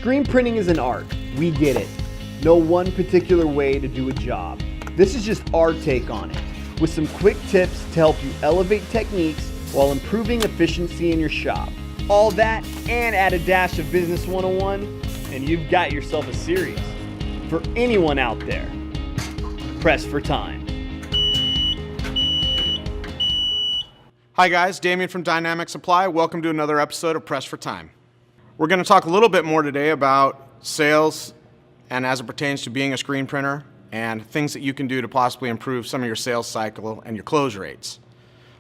Screen printing is an art. We get it. No one particular way to do a job. This is just our take on it, with some quick tips to help you elevate techniques while improving efficiency in your shop. All that and add a dash of Business 101, and you've got yourself a series. For anyone out there, press for time. Hi guys, Damien from Dynamic Supply. Welcome to another episode of Press for Time. We're going to talk a little bit more today about sales and as it pertains to being a screen printer and things that you can do to possibly improve some of your sales cycle and your close rates.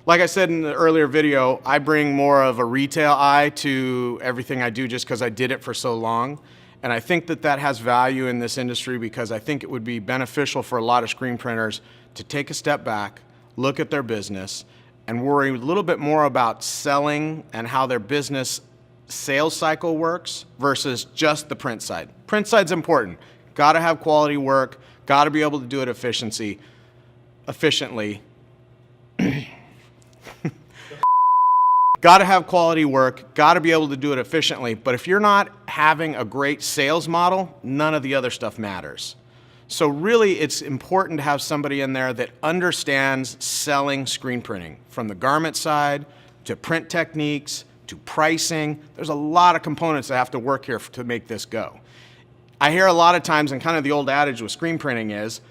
Like I said in the earlier video, I bring more of a retail eye to everything I do just because I did it for so long. And I think that that has value in this industry because I think it would be beneficial for a lot of screen printers to take a step back, look at their business, and worry a little bit more about selling and how their business sales cycle works versus just the print side. Print side's important. Got to have quality work, got to be able to do it efficiently. Got to have quality work, got to be able to do it efficiently, but if you're not having a great sales model, none of the other stuff matters. So really, it's important to have somebody in there that understands selling screen printing, from the garment side to print techniques to pricing. There's a lot of components that have to work here to make this go. I hear a lot of times, and kind of the old adage with screen printing is,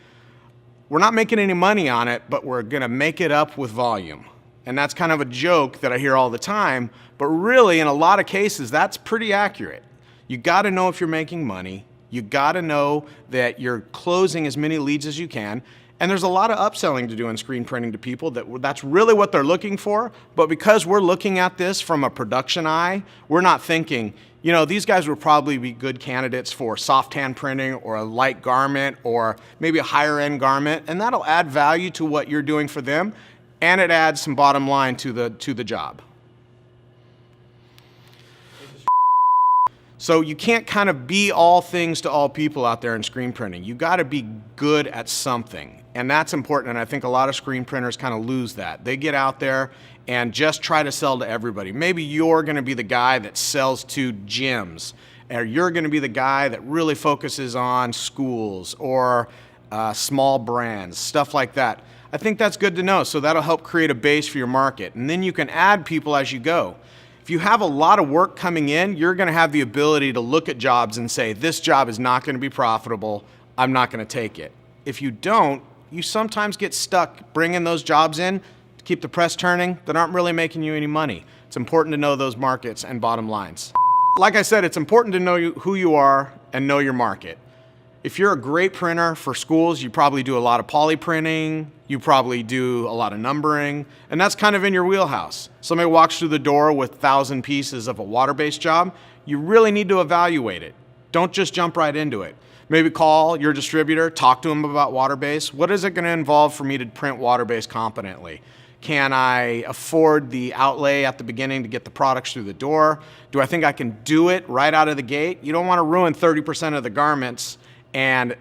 we're not making any money on it, but we're going to make it up with volume. And that's kind of a joke that I hear all the time, but really, in a lot of cases, that's pretty accurate. You got to know if you're making money. You got to know that you're closing as many leads as you can. And there's a lot of upselling to do in screen printing to people that's really what they're looking for. But because we're looking at this from a production eye, we're not thinking, you know, these guys would probably be good candidates for soft hand printing or a light garment or maybe a higher end garment. And that'll add value to what you're doing for them. And it adds some bottom line to the job. So you can't kind of be all things to all people out there in screen printing. You got to be good at something. And that's important, and I think a lot of screen printers kind of lose that. They get out there and just try to sell to everybody. Maybe you're going to be the guy that sells to gyms, or you're going to be the guy that really focuses on schools or small brands, stuff like that. I think that's good to know, so that'll help create a base for your market. And then you can add people as you go. If you have a lot of work coming in, you're going to have the ability to look at jobs and say, this job is not going to be profitable, I'm not going to take it. If you don't, you sometimes get stuck bringing those jobs in to keep the press turning that aren't really making you any money. It's important to know those markets and bottom lines. Like I said, it's important to know who you are and know your market. If you're a great printer for schools, you probably do a lot of poly printing, you probably do a lot of numbering, and that's kind of in your wheelhouse. Somebody walks through the door with 1,000 pieces of a water-based job, you really need to evaluate it. Don't just jump right into it. Maybe call your distributor, talk to them about water-based. What is it going to involve for me to print water-based competently? Can I afford the outlay at the beginning to get the products through the door? Do I think I can do it right out of the gate? You don't want to ruin 30% of the garments and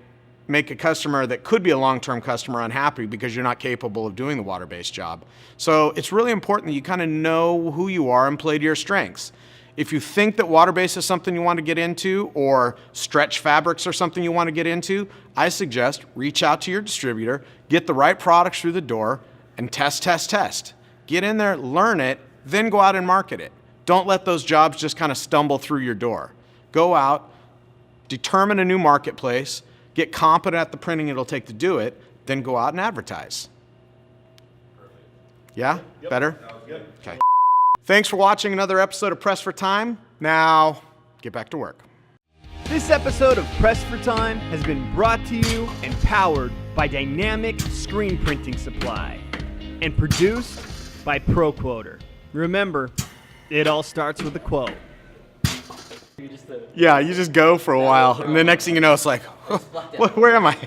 make a customer that could be a long-term customer unhappy because you're not capable of doing the water-based job. So it's really important that you kind of know who you are and play to your strengths. If you think that water-based is something you want to get into, or stretch fabrics are something you want to get into, I suggest reach out to your distributor, get the right products through the door, and test. Get in there, learn it, then go out and market it. Don't let those jobs just kind of stumble through your door. Go out, determine a new marketplace, get competent at the printing it'll take to do it, then go out and advertise. Perfect. Yeah? Yep. Better? That was good. Okay. Thanks for watching another episode of Press for Time. Now, get back to work. This episode of Press for Time has been brought to you and powered by Dynamic Screen Printing Supply and produced by ProQuoter. Remember, it all starts with a quote. Yeah, you just go for a while, and the next thing you know, it's like, where am I?